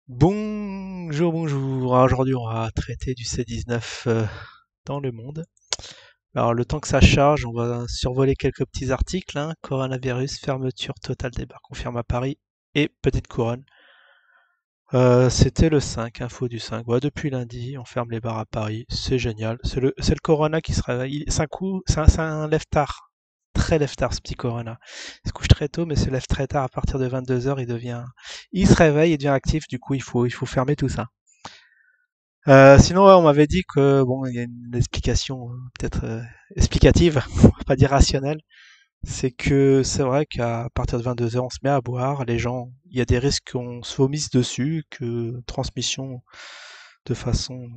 Bonjour, bonjour. Aujourd'hui, on va traiter du C19 dans le monde. Alors, le temps que ça charge, on va survoler quelques petits articles, hein. Coronavirus, fermeture totale des bars confirme à Paris et petite couronne. C'était le 5, info du 5. Ouais, depuis lundi, on ferme les bars à Paris. C'est génial. C'est le Corona qui se réveille. C'est un coup, c'est un lève-tard. Très lève-tard, ce petit Corona. Il se couche très tôt, mais se lève très tard à partir de 22 heures. Il se réveille, il devient actif. Du coup, il faut fermer tout ça. Sinon, ouais, on m'avait dit que bon, il y a une explication peut-être explicative, on va pas dire rationnelle. C'est que c'est vrai qu'à partir de 22 heures, on se met à boire. Les gens, il y a des risques qu'on se vomisse dessus, que transmission de façon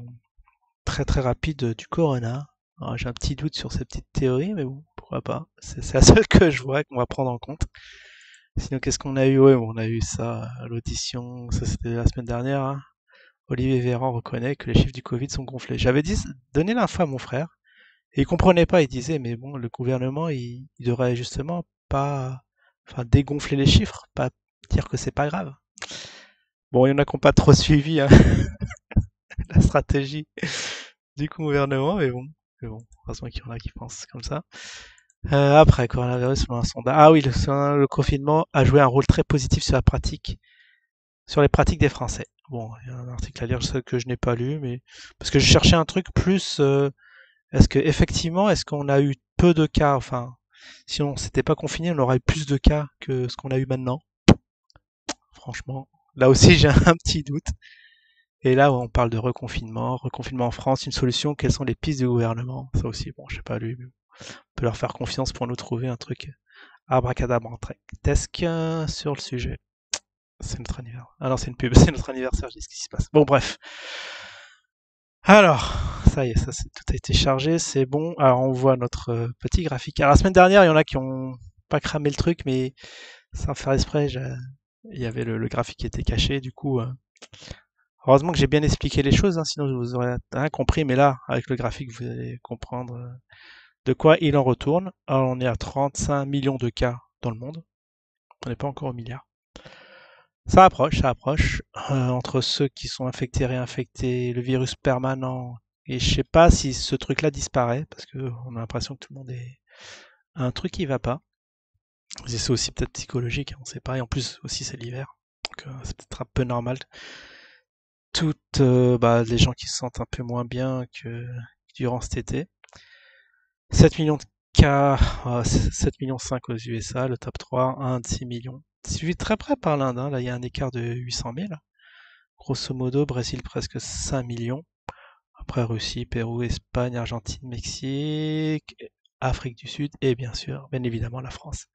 très très rapide du corona. Alors, j'ai un petit doute sur cette petite théorie, mais bon, pourquoi pas. C'est la seule que je vois qu'on va prendre en compte. Sinon, qu'est-ce qu'on a eu? Ouais, on a eu ça à l'audition, ça c'était la semaine dernière, hein. Olivier Véran reconnaît que les chiffres du Covid sont gonflés. J'avais dit, donné l'info à mon frère, et il comprenait pas. Il disait, mais bon, le gouvernement, il devrait justement pas, enfin, dégonfler les chiffres, pas dire que c'est pas grave. Bon, il y en a qui n'ont pas trop suivi, hein, la stratégie du gouvernement, mais bon, heureusement qu'il y en a qui pensent comme ça. Après, coronavirus, selon un sondage. Ah oui, le confinement a joué un rôle très positif sur les pratiques des Français. Bon, il y a un article à lire que je n'ai pas lu, mais parce que je cherchais un truc plus. Est-ce qu'on a eu peu de cas, enfin, si on s'était pas confiné, on aurait eu plus de cas que ce qu'on a eu maintenant. Franchement, là aussi j'ai un petit doute. Et là, on parle de reconfinement en France, une solution. Quelles sont les pistes du gouvernement? Ça aussi, bon, j'ai pas lu, mais on peut leur faire confiance pour nous trouver un truc abracadabrantesque sur le sujet. C'est notre anniversaire. Ah non, c'est une pub, c'est notre anniversaire, je dis ce qui se passe. Bon, bref. Alors, ça y est, tout a été chargé, c'est bon. Alors, on voit notre petit graphique. Alors, la semaine dernière, il y en a qui ont pas cramé le truc, mais sans faire exprès, il y avait le graphique qui était caché. Du coup, heureusement que j'ai bien expliqué les choses, hein, sinon vous aurez rien compris. Mais là, avec le graphique, vous allez comprendre de quoi il en retourne. Alors, on est à 35 millions de cas dans le monde. On n'est pas encore au milliard. Ça approche, ça approche. Entre ceux qui sont infectés, réinfectés, le virus permanent. Et je sais pas si ce truc-là disparaît, parce que on a l'impression que tout le monde est un truc qui va pas. C'est aussi peut-être psychologique, hein, on sait pas. Et en plus aussi c'est l'hiver, donc c'est peut-être un peu normal. Toutes les gens qui se sentent un peu moins bien que durant cet été. 7 millions de cas, 7 millions 5 aux USA, le top 3, Inde 6 millions. Suivi très près par l'Inde, hein, là il y a un écart de 800 000. Grosso modo, Brésil presque 5 millions. Après Russie, Pérou, Espagne, Argentine, Mexique, Afrique du Sud et bien sûr, bien évidemment la France.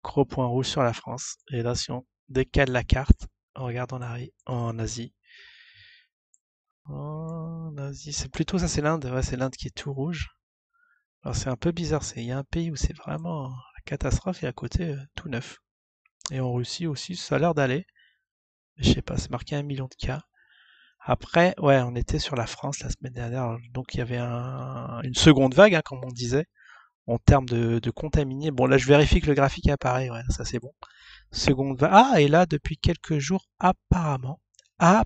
Gros point rouge sur la France. Et là, si on décale la carte, on regarde en Asie. En Asie, c'est plutôt ça, c'est l'Inde. Ouais, c'est l'Inde qui est tout rouge. Alors c'est un peu bizarre. Il y a un pays où c'est vraiment la catastrophe et à côté tout neuf. Et en Russie aussi, ça a l'air d'aller. Je sais pas, c'est marqué 1 million de cas. Après, ouais, on était sur la France la semaine dernière, donc il y avait une seconde vague, hein, comme on disait, en termes de contaminés. Bon, là, je vérifie que le graphique apparaît, ouais, ça c'est bon. Seconde vague. Ah, et là, depuis quelques jours, apparemment, on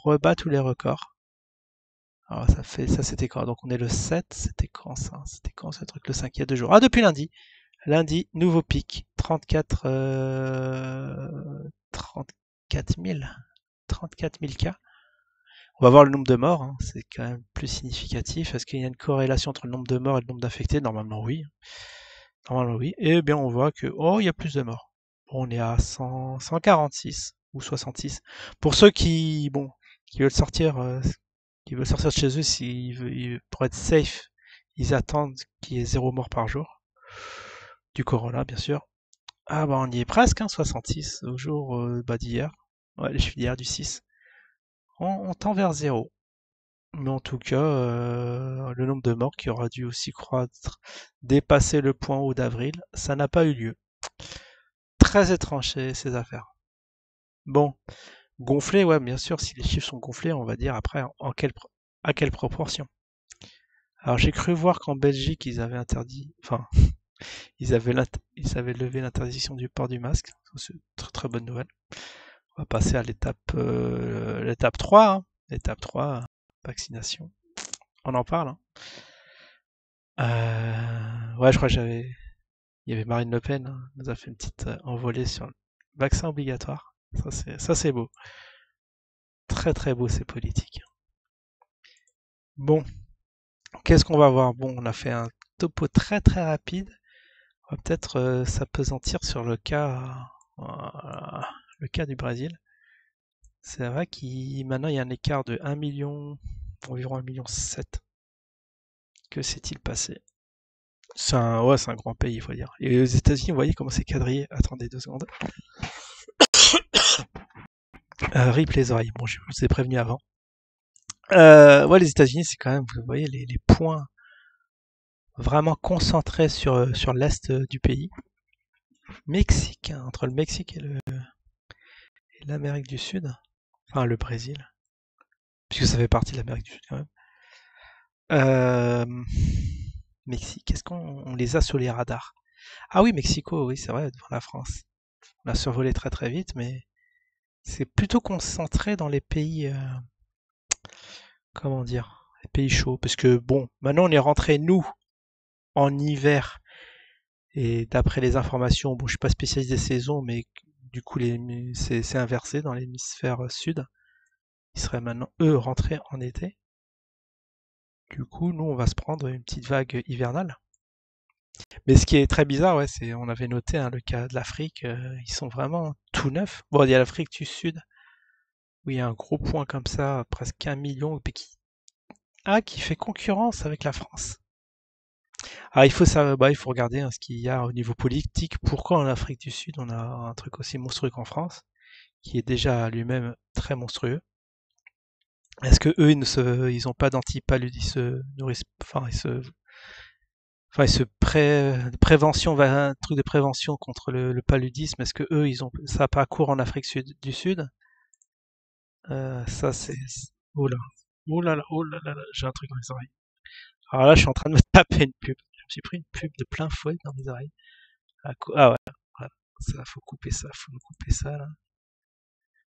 rebat tous les records. Alors, ça c'était quand? Donc, on est le 7, c'était quand ça? C'était quand ce truc? Le 5, il y a 2 jours. Ah, depuis lundi. Lundi, nouveau pic, 34 000. 34 000 cas. On va voir le nombre de morts, hein, c'est quand même plus significatif. Est-ce qu'il y a une corrélation entre le nombre de morts et le nombre d'infectés? Normalement oui. Normalement oui. Et bien on voit que il y a plus de morts. Bon, on est à 146 ou 66. Pour ceux qui veulent sortir, de chez eux, pour être safe, ils attendent qu'il y ait 0 mort par jour. Du corona, bien sûr. Ah bah on y est presque, hein, 66 au jour d'hier. Ouais, les chiffres d'hier du 6. On tend vers 0. Mais en tout cas, le nombre de morts qui aura dû aussi croître, dépasser le point haut d'avril, ça n'a pas eu lieu. Très étrange ces affaires. Bon, gonflé, ouais, bien sûr, si les chiffres sont gonflés, on va dire après à quelle proportion. Alors j'ai cru voir qu'en Belgique, ils avaient interdit, enfin, ils avaient levé l'interdiction du port du masque. C'est une très très bonne nouvelle. On va passer à l'étape 3, hein. L'étape 3, vaccination. On en parle, hein. Ouais, je crois que il y avait Marine Le Pen, hein, nous a fait une petite envolée sur le vaccin obligatoire. Ça c'est beau. Très très beau, ces politiques. Bon, qu'est-ce qu'on va voir? Bon, on a fait un topo très très rapide. On va peut-être s'appesantir sur le cas du Brésil. C'est vrai qu'il maintenant il y a un écart de 1 million, environ 1,7 million. Que s'est-il passé? Ouais, c'est un grand pays, il faut dire. Et aux États-Unis, vous voyez comment c'est quadrillé. Attendez 2 secondes. RIP les oreilles. Bon, je vous ai prévenu avant. Ouais, les États-Unis, c'est quand même, vous voyez, les points vraiment concentrés sur l'est du pays. Mexique, hein, entre le Mexique et l'Amérique du Sud. Enfin, le Brésil. Puisque ça fait partie de l'Amérique du Sud quand même. Euh, Mexique, est-ce qu'on les a sur les radars? Ah oui, Mexico, oui, c'est vrai, devant la France. On a survolé très très vite, mais c'est plutôt concentré dans les pays, comment dire, les pays chauds. Parce que bon, maintenant on est rentré, nous, en hiver, et d'après les informations, bon, je suis pas spécialiste des saisons, mais du coup, c'est inversé dans l'hémisphère sud. Ils seraient maintenant, eux, rentrés en été. Du coup, nous, on va se prendre une petite vague hivernale. Mais ce qui est très bizarre, ouais, c'est, on avait noté hein, le cas de l'Afrique, ils sont vraiment tout neufs. Bon, il y a l'Afrique du Sud, où il y a un gros point comme ça, presque 1 million, qui fait concurrence avec la France. Ah, il faut regarder hein, ce qu'il y a au niveau politique. Pourquoi en Afrique du Sud, on a un truc aussi monstrueux qu'en France, qui est déjà lui-même très monstrueux. Est-ce que eux, ils ont pas d'antipaludisme, ils se nourrissent, prévention, un truc de prévention contre le paludisme. Est-ce que eux, ça a pas cours en Afrique du Sud? Ça c'est, oh là, oh là là, oh là là, là, j'ai un truc dans les oreilles. Alors là, je suis en train de me taper une pub. J'ai pris une pub de plein fouet dans mes oreilles. Ah ouais, voilà. Ça, faut couper ça, faut nous couper ça là.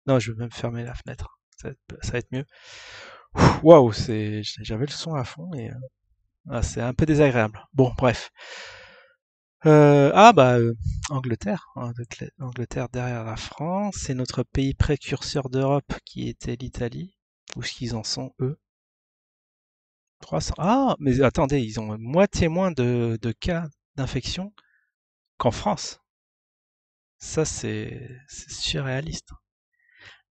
Non, je vais même fermer la fenêtre. Ça va être mieux. Waouh, j'avais le son à fond et c'est un peu désagréable. Bon, bref. Angleterre, hein, Angleterre derrière la France, c'est notre pays précurseur d'Europe qui était l'Italie. Où est-ce qu'ils en sont, eux? 300. Ah, mais attendez, ils ont moitié moins de cas d'infection qu'en France. Ça, c'est surréaliste.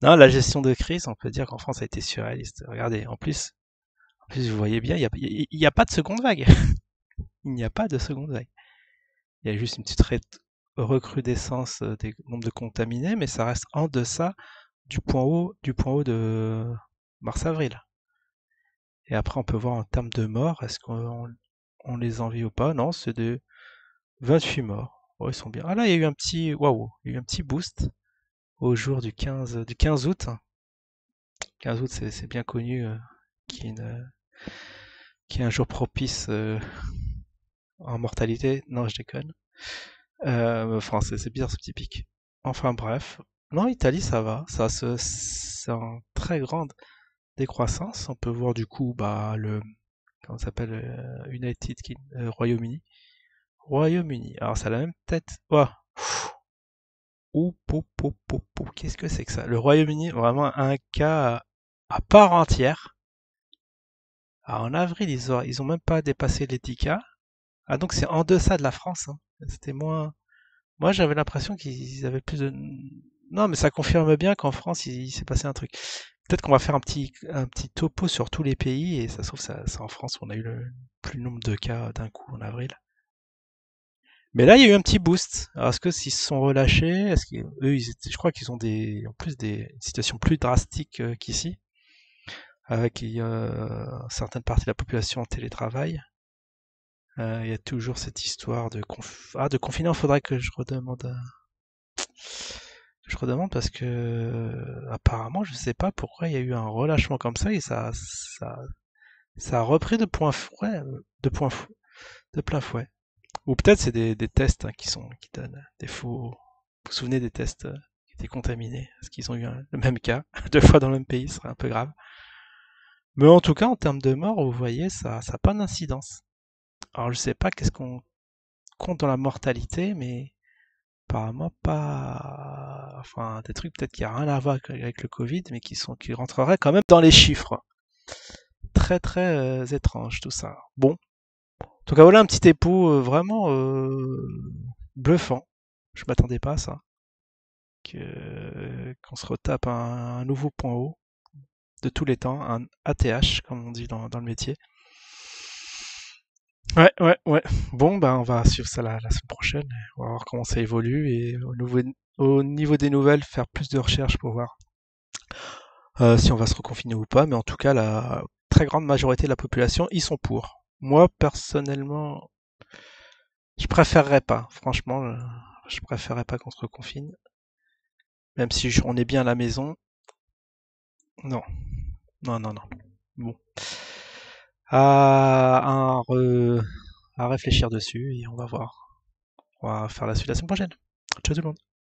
Non, la gestion de crise, on peut dire qu'en France a été surréaliste. Regardez, en plus, vous voyez bien, il y a pas de seconde vague. Il n'y a pas de seconde vague. Il y a juste une petite recrudescence des nombres de contaminés, mais ça reste en deçà du point haut de mars-avril. Et après, on peut voir en termes de morts, est-ce qu'on les envie ou pas? Non, c'est de 28 morts. Oh, ils sont bien. Ah là, il y a eu un petit, waouh, il y a eu un petit boost au jour du 15 août. 15 août, c'est bien connu, qui est un jour propice en mortalité. Non, je déconne. Enfin, c'est bizarre ce petit pic. Enfin bref. Non, Italie, ça va. C'est en très grande décroissance. On peut voir du coup comment ça s'appelle, Royaume-Uni. Royaume-Uni. Alors, ça a la même tête. Ouah. Ouh, qu'est-ce que c'est que ça? Le Royaume-Uni, vraiment un cas à part entière. Alors, en avril, ils ont même pas dépassé les 10 cas. Ah, donc c'est en deçà de la France, hein. C'était moins. Moi, j'avais l'impression qu'ils avaient plus de. Non, mais ça confirme bien qu'en France, il s'est passé un truc. Peut-être qu'on va faire un petit topo sur tous les pays, et ça se trouve, c'est en France où on a eu le plus nombre de cas d'un coup en avril. Mais là, il y a eu un petit boost. Alors, est-ce que s'ils se sont relâchés, je crois qu'ils ont en plus une situation plus drastique qu'ici, avec certaines parties de la population en télétravail. Il y a toujours cette histoire de confinement. Faudrait que je redemande parce que apparemment, je sais pas pourquoi il y a eu un relâchement comme ça et ça a repris de plein fouet. Ou peut-être c'est des tests hein, qui donnent des faux vous souvenez des tests qui étaient contaminés? Est-ce qu'ils ont eu le même cas? 2 fois dans le même pays, ce serait un peu grave. Mais en tout cas, en termes de morts, vous voyez, ça n'a pas d'incidence. Alors, je sais pas qu'est-ce qu'on compte dans la mortalité, mais apparemment pas. Enfin, des trucs peut-être qui n'ont rien à voir avec le Covid, mais qui rentreraient quand même dans les chiffres. Très très étrange tout ça. Bon, en tout cas, voilà un petit époux vraiment bluffant. Je m'attendais pas à ça. Qu'on se retape un nouveau point haut de tous les temps, un ATH, comme on dit dans le métier. Ouais, ouais, ouais. Bon, bah, on va suivre ça la semaine prochaine. On va voir comment ça évolue et au niveau des nouvelles, faire plus de recherches pour voir si on va se reconfiner ou pas. Mais en tout cas, la très grande majorité de la population, ils sont pour. Moi, personnellement, je préférerais pas. Franchement, je préférerais pas qu'on se reconfine. Même si on est bien à la maison. Non, non, non, non. Bon. À, à réfléchir dessus et on va voir. On va faire la suite la semaine prochaine. Ciao tout le monde.